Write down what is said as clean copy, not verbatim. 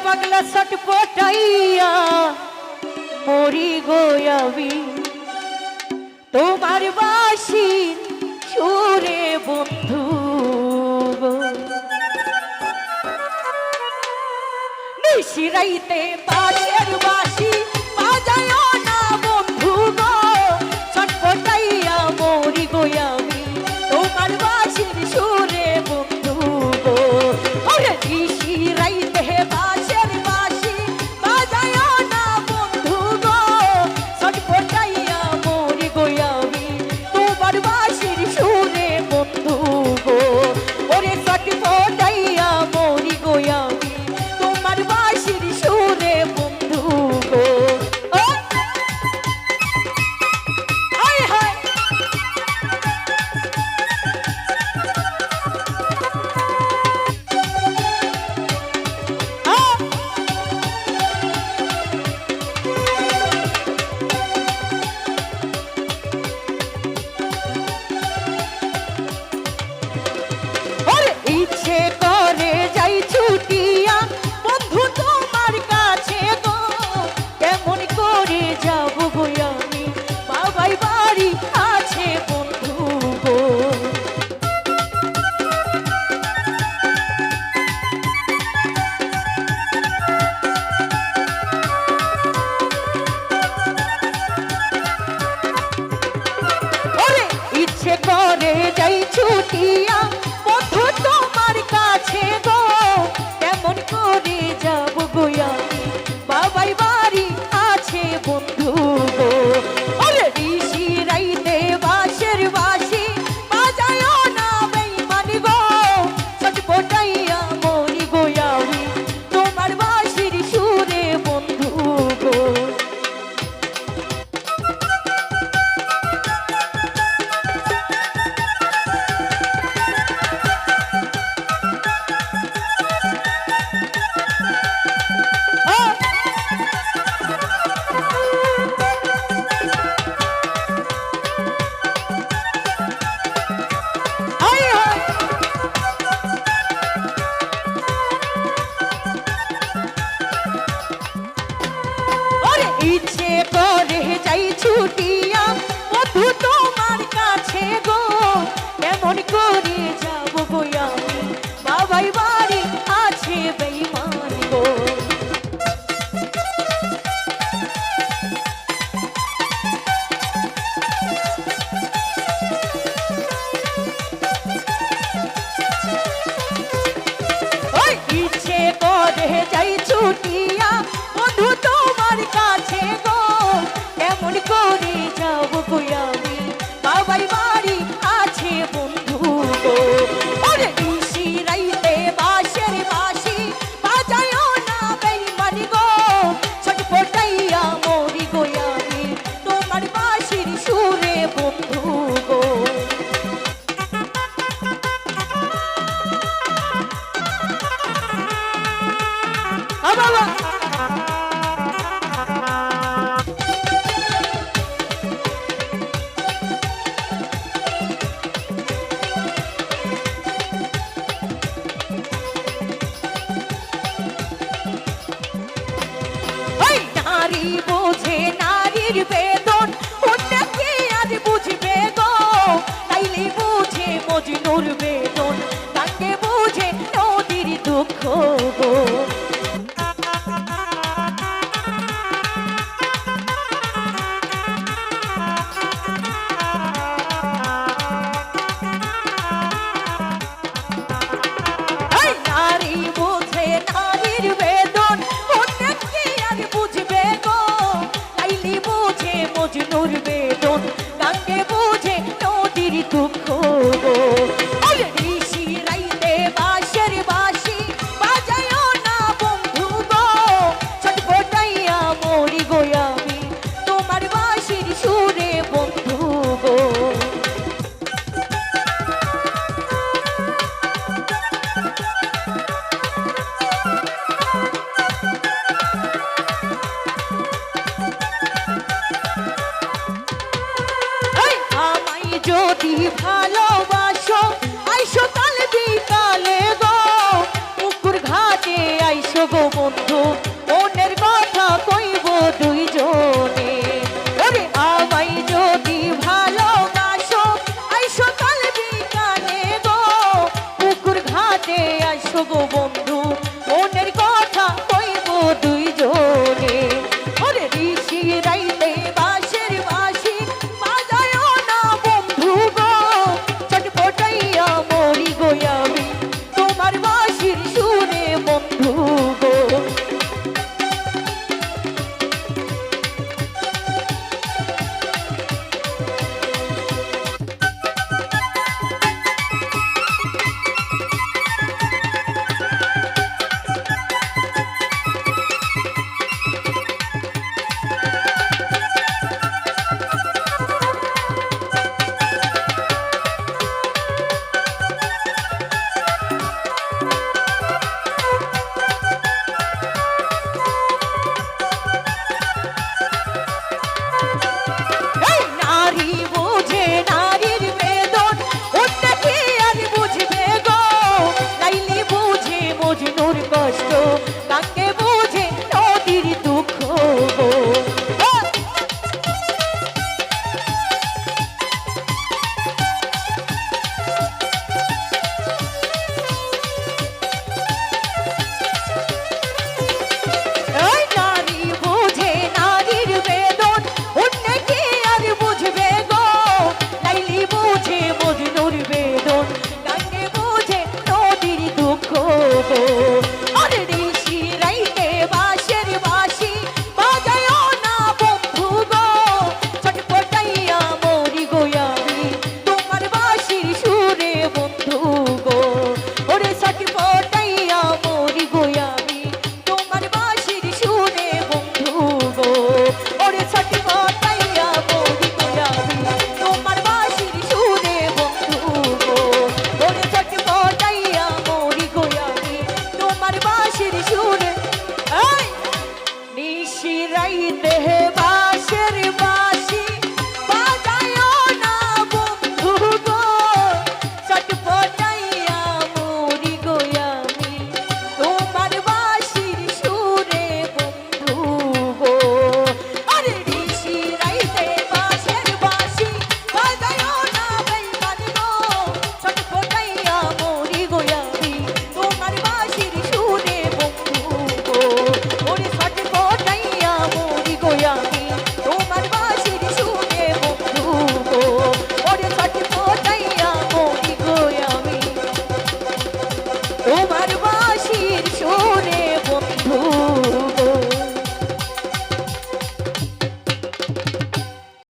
পাগলা ছটপটাইয়া মরি গো আমি তোমার বাঁশির সুরে বন্ধু গো। নিশিরাইতে বাঁশের বাঁশি বাজায় না বন্ধু গো, ছটপটাইয়া মরি গো আমি তোমার বাঁশির সুরে বন্ধু গো। ওরে নিশিরাইতে বাঁশের বাঁশি বাজায় না বন্ধু গো, ছটপটাইয়া মরি গো আমি তোমার বাঁশির সুরে বন্ধু গো। ওরে ছটপটাইয়া মরি গো আমি তোমার বাঁশির সুরে বন্ধু গো। হায় হায় ইচ্ছে করে যাই ছুটিয়া বন্ধু তোমার কাছে গো, কেমন করে যাব গো আমি বাবাই বাড়ি আছে বন্ধু গো। ওরে ইচ্ছে করে যাই ছুটিয়া বন্ধু তোমার কাছে গো, কেমন করে যাব গো আমি বাবাই বাড়ি আছে বন্ধু গো। ওরে নিশিরাইতে বাঁশের বাঁশি বাজায় না বেঈমানি গো, ছটপটাইয়া মরি গো আমি তোমার বাঁশির সুরে বন্ধু গো। ইচ্ছে করে যাই ছুটিয়া বন্ধু তোমার কাছে গো, কেমন করে যাব গো আমি বাবাই বাড়ি আছে বেঈমান গো। ইচ্ছে করে যাই ছুটিয়া বন্ধু তোমার কাছে গো, কেমন করে যাব গো আমি বাবাই বাড়ি আছে বন্ধু গো। ওরে নিশিরাইতে বাঁশের বাঁশি বাজায় না বেঈমানি গো, ছটপটাইয়া মরি গো আমি তোমার বাঁশির সুরে বন্ধু গো। বাবা নারী বোঝে নারীর বেদন, ওটা কে আর বুঝবে গো, তাইলে বুঝে মজনুর বেদন, তাকে বুঝে নদীর দুঃখ গো। নারী বোঝে নারীর বেদন, ওটা কে আর বুঝবে গো, তাইলে বুঝে মজনুর বেদন, তাকে বুঝে নদীর দুঃখ গো। নিশিরাইতে বাঁশের বাঁশি বাজায় না বন্ধু গো, ছটপটাইয়া মরি গো আমি তোমার বাঁশির সুরে বন্ধু গো। যদি ভালোবাসো আইসো কাল বিকালে গো, পুকুর ঘাটে আইসো গো বন্ধু দিতে